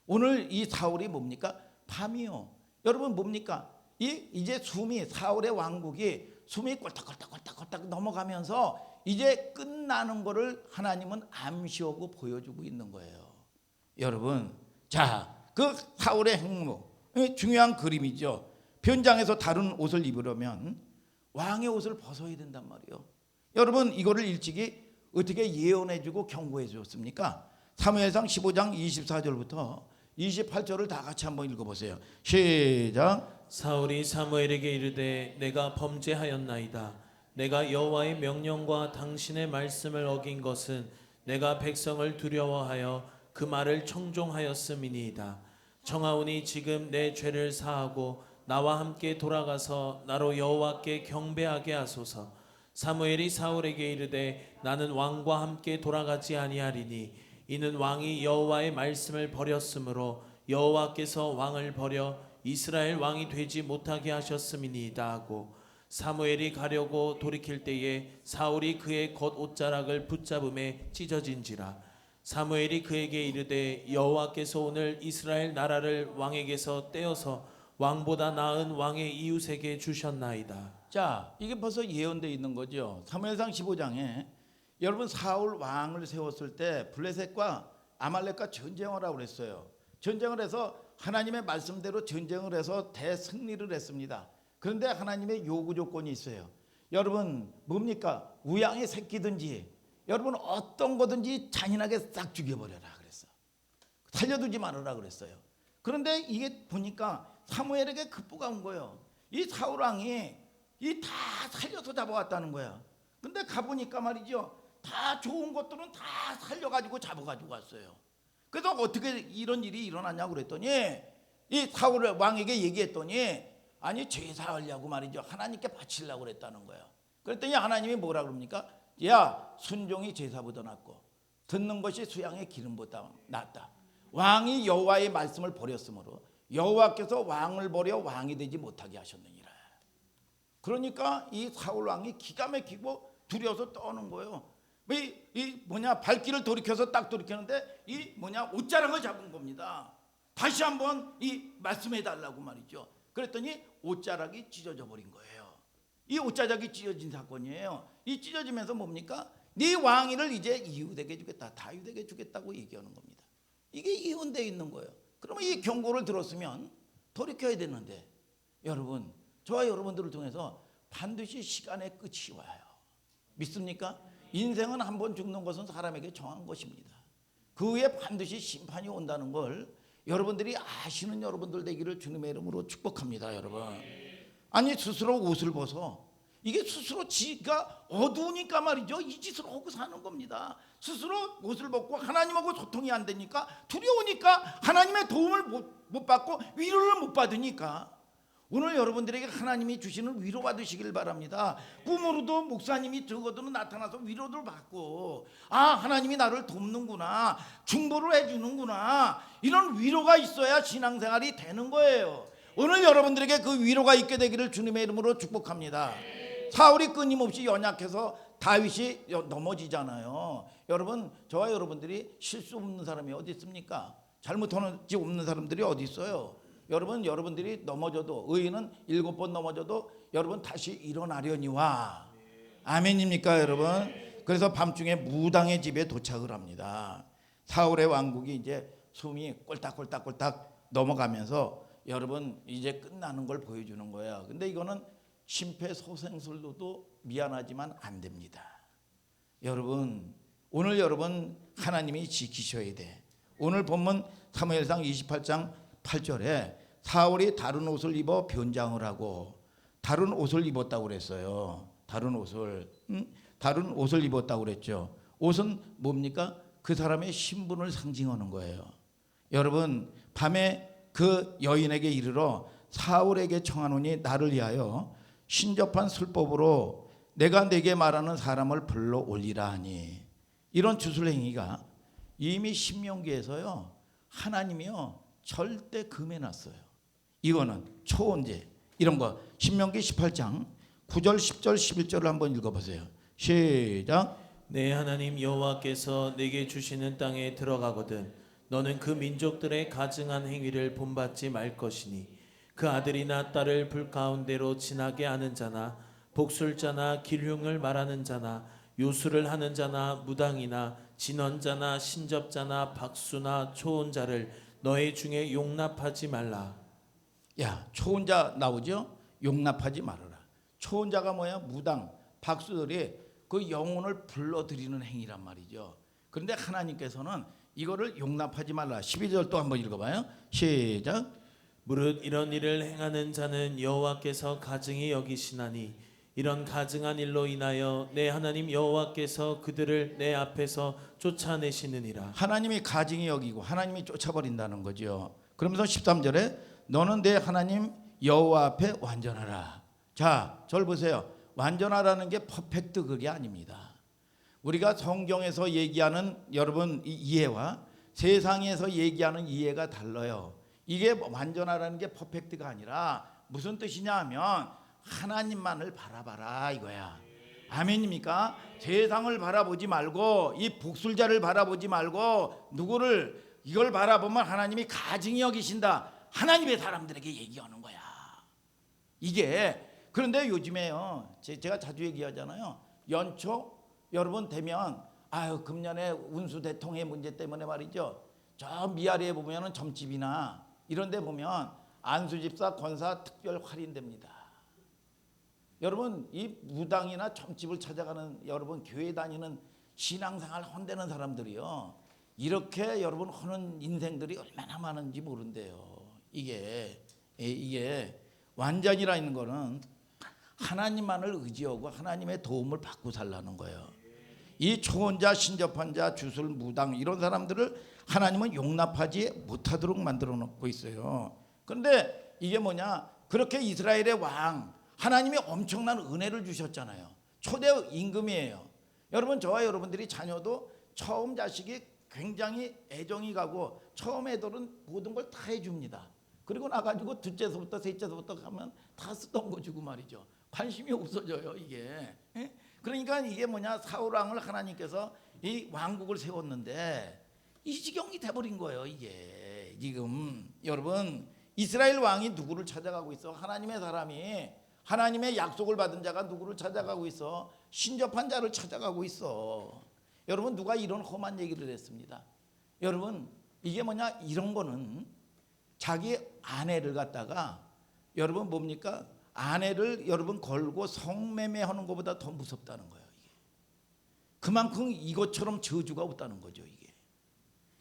오늘 이 사울이 뭡니까? 밤이요. 여러분 뭡니까? 이제 사울의 왕국이 숨이 꼴딱꼴딱꼴딱꼴딱 넘어가면서 이제 끝나는 거를 하나님은 암시하고 보여주고 있는 거예요. 여러분, 자, 그 사울의 행무 중요한 그림이죠. 변장에서 다른 옷을 입으려면 왕의 옷을 벗어야 된단 말이에요. 여러분 이거를 일찍이 어떻게 예언해주고 경고해 주었습니까? 사무엘상 15장 24절부터 28절을 다 같이 한번 읽어보세요. 시작. 사울이 사무엘에게 이르되 내가 범죄하였나이다. 내가 여호와의 명령과 당신의 말씀을 어긴 것은 내가 백성을 두려워하여 그 말을 청종하였음이니이다. 청하오니 지금 내 죄를 사하고 나와 함께 돌아가서 나로 여호와께 경배하게 하소서. 사무엘이 사울에게 이르되 나는 왕과 함께 돌아가지 아니하리니 이는 왕이 여호와의 말씀을 버렸으므로 여호와께서 왕을 버려 이스라엘 왕이 되지 못하게 하셨음이니이다 하고 사무엘이 가려고 돌이킬 때에 사울이 그의 겉 옷자락을 붙잡음에 찢어진지라. 사무엘이 그에게 이르되 여호와께서 오늘 이스라엘 나라를 왕에게서 떼어서 왕보다 나은 왕의 이웃에게 주셨나이다. 자, 이게 벌써 예언되어 있는 거죠. 사무엘상 15장에 여러분 사울 왕을 세웠을 때 블레셋과 아말렉과 전쟁을 하고 그랬어요. 전쟁을 해서 하나님의 말씀대로 전쟁을 해서 대승리를 했습니다. 그런데 하나님의 요구 조건이 있어요. 여러분 뭡니까? 우양의 새끼든지 여러분 어떤 거든지 잔인하게 싹 죽여버려라 그랬어. 살려두지 말아라 그랬어요. 그런데 이게 보니까 사무엘에게 급부가 온 거예요. 이 사울 왕이 이 다 살려서 잡아왔다는 거야. 근데 가보니까 말이죠, 다 좋은 것들은 다 살려가지고 잡아가지고 왔어요. 그래서 어떻게 이런 일이 일어났냐고 그랬더니 이 사울 왕에게 얘기했더니 아니 제사하려고 말이죠, 하나님께 바치려고 그랬다는 거예요. 그랬더니 하나님이 뭐라 그럽니까? 야, 순종이 제사보다 낫고 듣는 것이 수양의 기름보다 낫다. 왕이 여호와의 말씀을 버렸으므로 여호와께서 왕을 버려 왕이 되지 못하게 하셨느니라. 그러니까 이 사울 왕이 기가 막히고 두려워서 떠는 거예요. 발길을 돌이켜서 딱 돌이켰는데 옷자락을 잡은 겁니다. 다시 한번 이 말씀해 달라고 말이죠. 그랬더니 옷자락이 찢어져 버린 거예요. 이 옷자락이 찢어진 사건이에요. 이 찢어지면서 뭡니까? 네 왕위를 이제 이웃에게 주겠다, 다윗에게 주겠다고 얘기하는 겁니다. 이게 예언되어 있는 거예요. 그러면 이 경고를 들었으면 돌이켜야 되는데, 여러분, 저와 여러분들을 통해서 반드시 시간의 끝이 와요. 믿습니까? 인생은 한 번 죽는 것은 사람에게 정한 것입니다. 그 후에 반드시 심판이 온다는 걸 여러분들이 아시는 여러분들 되기를 주님의 이름으로 축복합니다. 여러분, 아니 스스로 옷을 벗어, 이게 스스로 지가 어두우니까 말이죠, 이 짓을 하고 사는 겁니다. 스스로 옷을 벗고 하나님하고 소통이 안 되니까, 두려우니까, 하나님의 도움을 못 받고 위로를 못 받으니까. 오늘 여러분들에게 하나님이 주시는 위로 받으시길 바랍니다. 꿈으로도 목사님이 적어도 나타나서 위로를 받고, 아, 하나님이 나를 돕는구나, 중보를 해주는구나, 이런 위로가 있어야 신앙생활이 되는 거예요. 오늘 여러분들에게 그 위로가 있게 되기를 주님의 이름으로 축복합니다. 사울이 끊임없이 연약해서 다윗이 넘어지잖아요. 여러분, 저와 여러분들이 실수 없는 사람이 어디 있습니까? 잘못하지 없는 사람들이 어디 있어요? 여러분들이 넘어져도, 의인은 7번 넘어져도 여러분 다시 일어나려니와. 아멘입니까 여러분? 그래서 밤중에 무당의 집에 도착을 합니다. 사울의 왕국이 이제 숨이 꼴딱꼴딱꼴딱 넘어가면서 여러분 이제 끝나는 걸 보여주는 거예요. 근데 이거는 심폐소생술로도 미안하지만 안 됩니다. 여러분, 오늘 여러분 하나님이 지키셔야 돼. 오늘 본문 사무엘상 28장 8절에 사울이 다른 옷을 입어 변장을 하고 다른 옷을 입었다고 그랬어요. 다른 옷을 다른 옷을 입었다고 그랬죠. 옷은 뭡니까? 그 사람의 신분을 상징하는 거예요. 여러분 밤에 그 여인에게 이르러 사울에게 청하노니 나를 위하여 신접한 술법으로 내가 네게 말하는 사람을 불러 올리라 하니 이런 주술행위가 이미 신명기에서요 하나님이요 절대 금해놨어요. 이거는 초혼제 이런 거 신명기 18장 9절 10절 11절을 한번 읽어보세요. 시작. 내 하나님 여호와께서 내게 주시는 땅에 들어가거든 너는 그 민족들의 가증한 행위를 본받지 말 것이니 그 아들이나 딸을 불 가운데로 지나게 하는 자나 복술자나 기흉을 말하는 자나 요술을 하는 자나 무당이나 진언자나 신접자나 박수나 초혼자를 너희 중에 용납하지 말라. 야 초혼자 나오죠? 용납하지 말아라. 초혼자가 뭐야? 무당 박수들이 그 영혼을 불러들이는 행위란 말이죠. 그런데 하나님께서는 이거를 용납하지 말라. 12절 또 한번 읽어봐요. 시작. 무릇 이런 일을 행하는 자는 여호와께서 가증히 여기시나니 이런 가증한 일로 인하여 내 하나님 여호와께서 그들을 내 앞에서 쫓아내시느니라. 하나님이 가증히 여기고 하나님이 쫓아버린다는 거죠. 그러면서 13절에 너는 내 하나님 여호와 앞에 완전하라. 자, 저를 보세요. 완전하라는 게 퍼펙트 그게 아닙니다. 우리가 성경에서 얘기하는 여러분 이 이해와 세상에서 얘기하는 이해가 달라요. 이게 완전하라는 게 퍼펙트가 아니라 무슨 뜻이냐 하면 하나님만을 바라봐라 이거야. 아멘입니까? 세상을 바라보지 말고 이 복술자를 바라보지 말고 누구를 이걸 바라보면 하나님이 가증히 여기신다. 하나님의 사람들에게 얘기하는 거야. 이게 그런데 요즘에요. 제가 자주 얘기하잖아요. 연초 여러분 되면 아유 금년에 운수 대통의 문제 때문에 말이죠. 저 미아리에 보면은 점집이나 이런 데 보면 안수집사 권사 특별 할인됩니다. 여러분 이 무당이나 점집을 찾아가는 여러분 교회 다니는 신앙생활 헌대는 사람들이요. 이렇게 여러분 하는 인생들이 얼마나 많은지 모른대요. 이게 완전이라는 거는 하나님만을 의지하고 하나님의 도움을 받고 살라는 거예요. 이 초혼자, 신접한 자, 주술, 무당 이런 사람들을 하나님은 용납하지 못하도록 만들어 놓고 있어요. 그런데 이게 뭐냐? 그렇게 이스라엘의 왕 하나님이 엄청난 은혜를 주셨잖아요. 초대 임금이에요. 여러분 저와 여러분들이 자녀도 처음 자식이 굉장히 애정이 가고 처음 애들은 모든 걸 다 해줍니다. 그리고 나가지고 둘째서부터 셋째서부터 가면 다 쓰던 거 주고 말이죠. 관심이 없어져요 이게. 그러니까 이게 뭐냐 사울 왕을 하나님께서 이 왕국을 세웠는데 이 지경이 돼버린 거예요 이게. 지금 여러분 이스라엘 왕이 누구를 찾아가고 있어? 하나님의 사람이 하나님의 약속을 받은 자가 누구를 찾아가고 있어? 신접한 자를 찾아가고 있어. 여러분 누가 이런 험한 얘기를 했습니다. 여러분 이게 뭐냐 이런 거는 자기 아내를 갖다가 여러분 뭡니까? 아내를 여러분 걸고 성매매하는 것보다 더 무섭다는 거예요. 이게. 그만큼 이것처럼 저주가 없다는 거죠.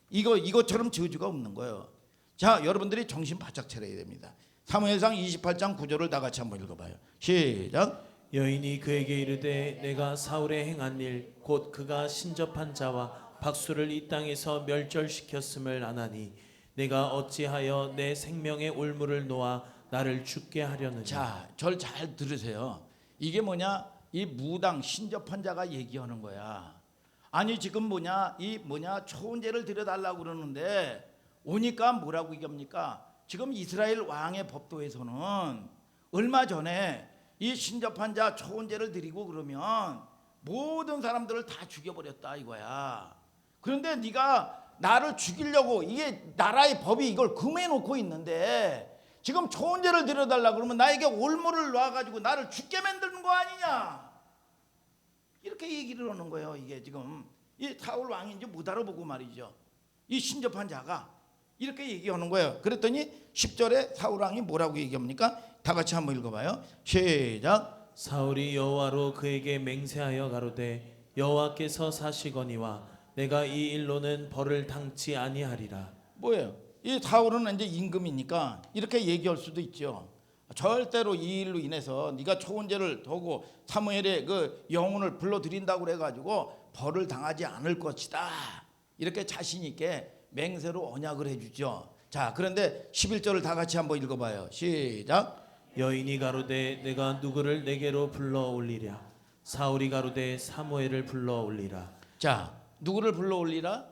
이것처럼 저주가 없는 거예요. 자, 여러분들이 정신 바짝 차려야 됩니다. 사무엘상 28장 9절을 다 같이 한번 읽어봐요. 시작. 여인이 그에게 이르되 내가 사울의 행한 일 곧 그가 신접한 자와 박수를 이 땅에서 멸절시켰음을 아나니 내가 어찌하여 내 생명의 올무를 놓아 나를 죽게 하려느냐. 자, 절 잘 들으세요. 이게 뭐냐? 이 무당 신접한 자가 얘기하는 거야. 아니 지금 초혼제를 드려달라고 그러는데 오니까 뭐라고 얘기합니까? 지금 이스라엘 왕의 법도에서는 얼마 전에 이 신접한 자 초혼제를 드리고 그러면 모든 사람들을 다 죽여버렸다 이거야. 그런데 네가 나를 죽이려고 이게 나라의 법이 이걸 금해놓고 있는데 지금 초혼제를 드려달라고 그러면 나에게 올무를 놔가지고 나를 죽게 만드는 거 아니냐 이렇게 얘기를 하는 거예요. 이게 지금 이 사울 왕인지 못 알아보고 말이죠. 이 신접한 자가 이렇게 얘기하는 거예요. 그랬더니 10절에 사울 왕이 뭐라고 얘기합니까? 다 같이 한번 읽어봐요. 시작. 사울이 여호와로 그에게 맹세하여 가로되 여호와께서 사시거니와 내가 이 일로는 벌을 당치 아니하리라. 뭐예요? 이 사울은 이제 임금이니까 이렇게 얘기할 수도 있죠. 절대로 이 일로 인해서 네가 초혼제를 두고 사무엘의 그 영혼을 불러들인다고 그래가지고 벌을 당하지 않을 것이다. 이렇게 자신 있게 맹세로 언약을 해주죠. 자, 그런데 11절을 다 같이 한번 읽어봐요. 시작. 여인이 가로되 내가 누구를 내게로 불러 올리랴. 사울이 가로되 사무엘을 불러 올리라. 자, 누구를 불러 올리라?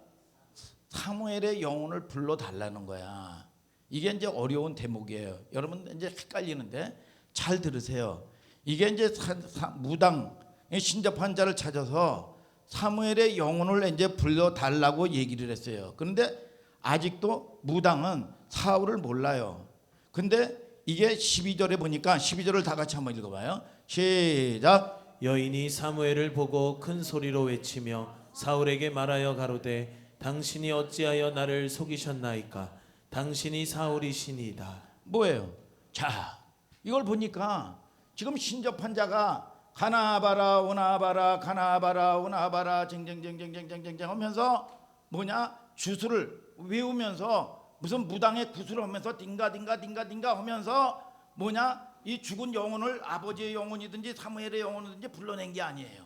사무엘의 영혼을 불러 달라는 거야. 이게 이제 어려운 대목이에요. 여러분 이제 헷갈리는데 잘 들으세요. 이게 이제 무당 신접한 자를 찾아서 사무엘의 영혼을 이제 불러 달라고 얘기를 했어요. 그런데 아직도 무당은 사울을 몰라요. 근데 이게 12절에 보니까 12절을 다 같이 한번 읽어봐요. 시작. 여인이 사무엘을 보고 큰 소리로 외치며 사울에게 말하여 가로되 당신이 어찌하여 나를 속이셨나이까. 당신이 사울이시니이다. 뭐예요? 자, 이걸 보니까 지금 신접한 자가 가나봐라 오나봐라 가나봐라 오나봐라 쟁쟁쟁쟁쟁쟁쟁 하면서 뭐냐 주술을 외우면서 무슨 무당의 구슬을 하면서 딩가딩가딩가딩가 하면서 뭐냐 이 죽은 영혼을 아버지의 영혼이든지 사무엘의 영혼이든지 불러낸 게 아니에요.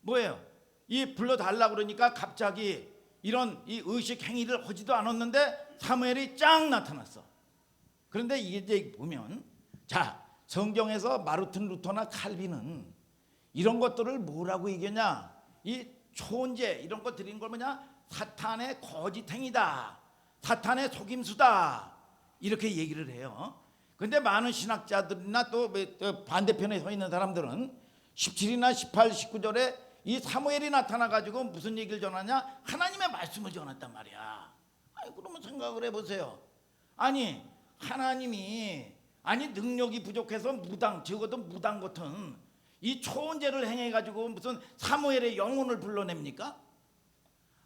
뭐예요? 이 불러달라 그러니까 갑자기 이런 이 의식 행위를 하지도 않았는데 사무엘이 쫙 나타났어. 그런데 이제 보면 자 성경에서 마르틴 루터나 칼빈은 이런 것들을 뭐라고 얘기하냐? 이 초혼제 이런 거 드린 걸 뭐냐? 사탄의 거짓 행위다. 사탄의 속임수다. 이렇게 얘기를 해요. 근데 많은 신학자들이나 또 반대편에 서 있는 사람들은 17이나 18, 19절에 이 사무엘이 나타나가지고 무슨 얘기를 전하냐? 하나님의 말씀을 전했단 말이야. 아니 그러면 생각을 해보세요. 아니 하나님이 아니 능력이 부족해서 무당 적어도 무당 같은 이 초혼제를 행해가지고 무슨 사무엘의 영혼을 불러냅니까?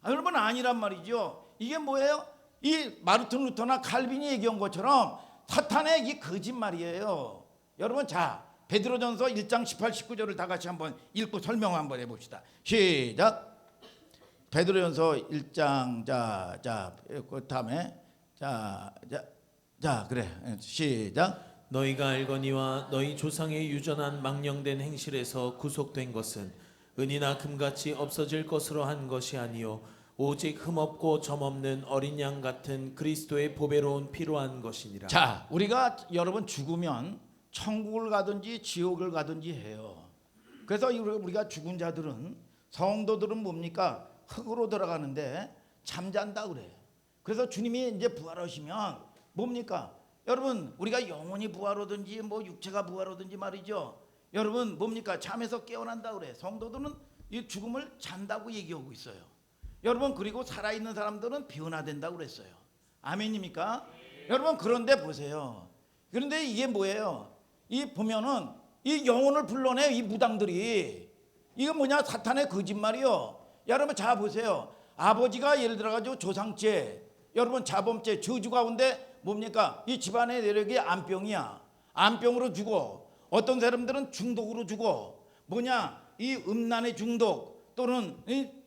여러분 아니란 말이죠. 이게 뭐예요? 이 마르틴 루터나 칼빈이 얘기한 것처럼 사탄의 이 거짓말이에요. 여러분 자 베드로전서 1장 18, 19절을 다 같이 한번 읽고 설명 한번 해봅시다. 시작. 베드로전서 1장 그 다음에 자 그래 시작. 너희가 알거니와 너희 조상의 유전한 망령된 행실에서 구속된 것은 은이나 금같이 없어질 것으로 한 것이 아니요 오직 흠없고 점없는 어린 양 같은 그리스도의 보배로운 피로 한 것이니라. 자 우리가 여러분 죽으면 천국을 가든지 지옥을 가든지 해요. 그래서 우리가 죽은 자들은 성도들은 뭡니까? 흙으로 들어가는데 잠잔다 그래. 그래서 주님이 이제 부활하시면 뭡니까? 여러분 우리가 영혼이 부활하든지 뭐 육체가 부활하든지 말이죠. 여러분 뭡니까? 잠에서 깨어난다 그래. 성도들은 이 죽음을 잔다고 얘기하고 있어요. 여러분 그리고 살아있는 사람들은 변화된다고 그랬어요. 아멘입니까? 여러분 그런데 보세요. 그런데 이게 뭐예요? 이 보면은 이 영혼을 불러내 이 무당들이 이거 뭐냐 사탄의 거짓말이요. 여러분 자 보세요. 아버지가 예를 들어가지고 조상죄 여러분 자범죄 저주 가운데 뭡니까? 이 집안의 내력이 암병이야. 암병으로 죽어. 어떤 사람들은 중독으로 죽어. 뭐냐? 이 음란의 중독 또는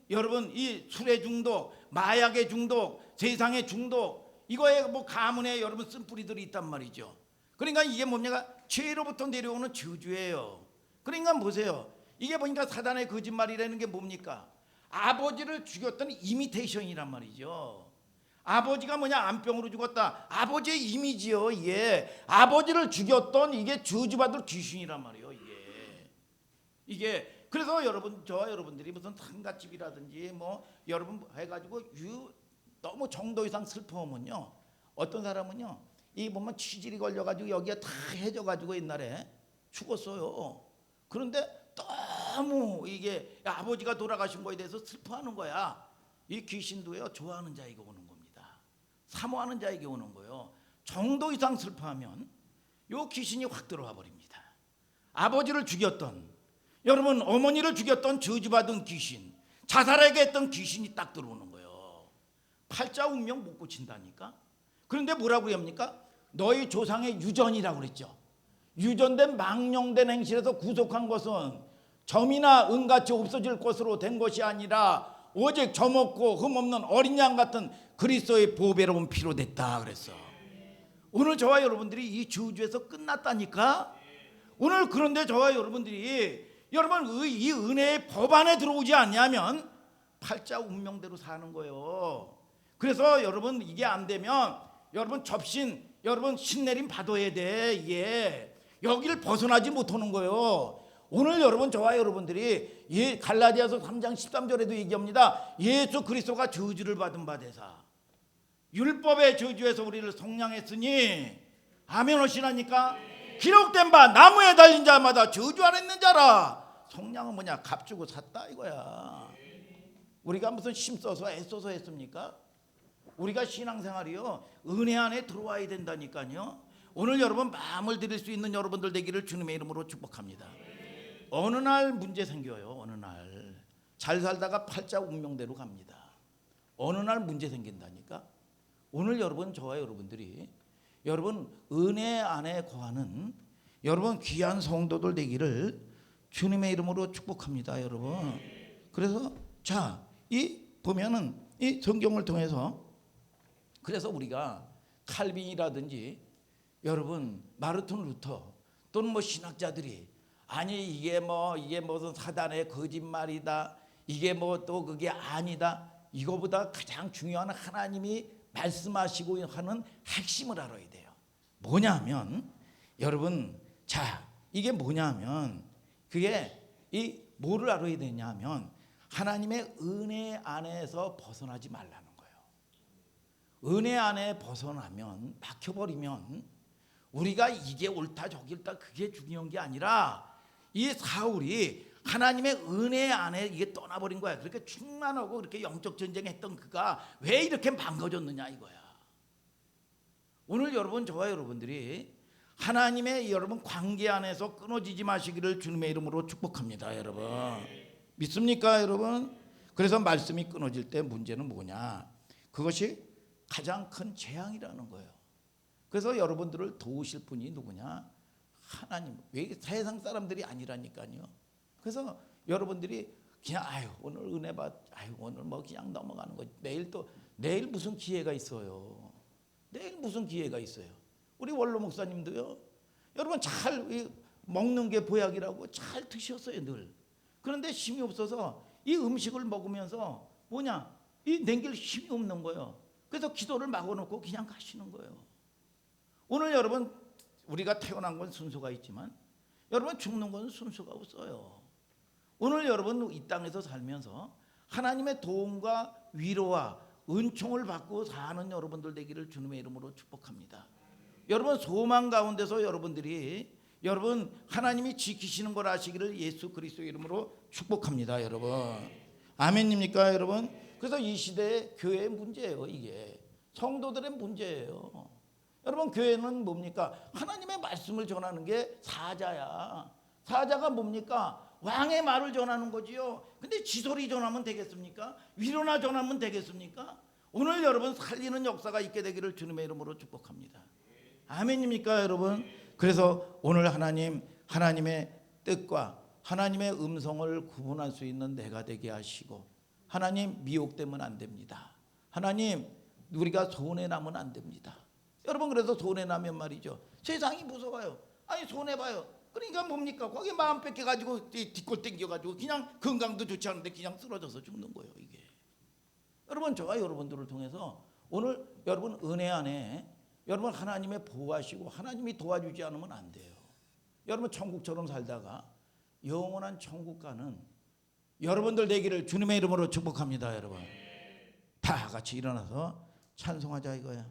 여러분 이 술의 중독, 마약의 중독, 세상의 중독 이거에 뭐 가문에 여러분 쓴뿌리들이 있단 말이죠. 그러니까 이게 뭡니까? 죄로부터 내려오는 저주예요. 그러니까 보세요. 이게 보니까 사단의 거짓말이라는 게 뭡니까? 아버지를 죽였던 이미테이션이란 말이죠. 아버지가 뭐냐 암병으로 죽었다. 아버지의 이미지요. 이게 아버지를 죽였던 이게 저주받을 귀신이란 말이에요. 이게 그래서 여러분들이 무슨 상갓집이라든지 뭐 여러분 해가지고 너무 정도 이상 슬퍼하면요. 어떤 사람은요. 이 보면 치질이 걸려가지고 여기에 다 해져가지고 옛날에 죽었어요. 그런데 너무 이게 아버지가 돌아가신 거에 대해서 슬퍼하는 거야. 이 귀신도요 좋아하는 자에게 오는 겁니다. 사모하는 자에게 오는 거예요. 정도 이상 슬퍼하면 요 귀신이 확 들어와 버립니다. 아버지를 죽였던 여러분 어머니를 죽였던 저주받은 귀신 자살하게 했던 귀신이 딱 들어오는 거예요. 팔자 운명 못 고친다니까. 그런데 뭐라고 합니까? 너희 조상의 유전이라고 그랬죠. 유전된 망령된 행실에서 구속한 것은 점이나 은같이 없어질 것으로 된 것이 아니라 오직 점 없고 흠 없는 어린 양 같은 그리스도의 보배로운 피로 됐다 그랬어. 오늘 저와 여러분들이 이 저주에서 끝났다니까. 오늘 그런데 저와 여러분들이 여러분 이 은혜의 법 안에 들어오지 않냐면 팔자 운명대로 사는 거예요. 그래서 여러분 이게 안 되면 여러분 접신 여러분 신내림 받아야 돼. 이게 여기를 벗어나지 못하는 거예요. 오늘 여러분 저와 여러분들이 갈라디아서 3장 13절에도 얘기합니다. 예수 그리스도가 저주를 받은 바 되사 율법의 저주에서 우리를 속량했으니 아멘 하시라니까. 기록된 바 나무에 달린 자마다 저주 안 했는 자라. 속량은 뭐냐? 값주고 샀다 이거야. 우리가 무슨 힘써서 애써서 했습니까? 우리가 신앙생활이요 은혜 안에 들어와야 된다니까요. 오늘 여러분 마음을 드릴 수 있는 여러분들 되기를 주님의 이름으로 축복합니다. 어느 날 문제 생겨요. 어느 날 잘 살다가 팔자 운명대로 갑니다. 어느 날 문제 생긴다니까. 오늘 여러분 저와 여러분들이 여러분 은혜 안에 거하는 여러분 귀한 성도들 되기를 주님의 이름으로 축복합니다. 여러분 그래서 자 이 보면은 이 성경을 통해서 그래서 우리가 칼빈이라든지 여러분 마르틴 루터 또는 뭐 신학자들이 아니 이게 무슨 사단의 거짓말이다 이게 뭐 또 그게 아니다 이거보다 가장 중요한 하나님이 말씀하시고 하는 핵심을 알아야 돼요. 뭐냐면 여러분 자 이게 뭐냐면 그게 이 뭐를 알아야 되냐면 하나님의 은혜 안에서 벗어나지 말라는 거예요. 은혜 안에 벗어나면 막혀버리면 우리가 이게 옳다 저기 옳다 그게 중요한 게 아니라 이 사울이 하나님의 은혜 안에 이게 떠나버린 거야. 그렇게 충만하고 그렇게 영적 전쟁했던 그가 왜 이렇게 망가졌느냐 이거야. 오늘 여러분 저와 여러분들이 하나님의 여러분 관계 안에서 끊어지지 마시기를 주님의 이름으로 축복합니다. 여러분 믿습니까 여러분? 그래서 말씀이 끊어질 때 문제는 뭐냐? 그것이 가장 큰 재앙이라는 거예요. 그래서 여러분들을 도우실 분이 누구냐? 하나님. 왜 세상 사람들이 아니라니까요. 그래서 여러분들이 그냥 오늘 은혜 받 오늘 뭐 그냥 넘어가는 거. 내일 무슨 기회가 있어요. 내일 무슨 기회가 있어요. 우리 원로 목사님도요. 여러분 잘 먹는 게 보약이라고 잘 드셨어요 늘. 그런데 힘이 없어서 이 음식을 먹으면서 이 냉길 힘이 없는 거예요. 그래서 기도를 막아놓고 그냥 가시는 거예요. 오늘 여러분 우리가 태어난 건 순서가 있지만 여러분 죽는 건 순서가 없어요. 오늘 여러분 이 땅에서 살면서 하나님의 도움과 위로와 은총을 받고 사는 여러분들 되기를 주님의 이름으로 축복합니다. 여러분 소망 가운데서 여러분들이 여러분 하나님이 지키시는 걸 아시기를 예수 그리스도의 이름으로 축복합니다. 여러분 아멘입니까 여러분? 그래서 이 시대의 교회의 문제예요. 이게 성도들의 문제예요. 여러분 교회는 뭡니까? 하나님의 말씀을 전하는 게 사자야. 사자가 뭡니까? 왕의 말을 전하는 거지요. 근데 지소리 전하면 되겠습니까? 위로나 전하면 되겠습니까? 오늘 여러분 살리는 역사가 있게 되기를 주님의 이름으로 축복합니다. 아멘입니까 여러분? 그래서 오늘 하나님의 뜻과 하나님의 음성을 구분할 수 있는 내가 되게 하시고 하나님 미혹되면 안 됩니다. 하나님 우리가 손해나면 안 됩니다. 여러분 그래서 손해나면 말이죠. 세상이 무서워요. 아니 손해봐요. 그러니까 뭡니까? 거기 마음 뺏겨가지고 뒷골 땡겨가지고 그냥 건강도 좋지 않은데 그냥 쓰러져서 죽는 거예요 이게. 여러분 저와 여러분들을 통해서 오늘 여러분 은혜 안에 여러분 하나님의 보호하시고 하나님이 도와주지 않으면 안 돼요. 여러분 천국처럼 살다가 영원한 천국 가는 여러분들 되기를 주님의 이름으로 축복합니다. 여러분 다 같이 일어나서 찬송하자 이거야.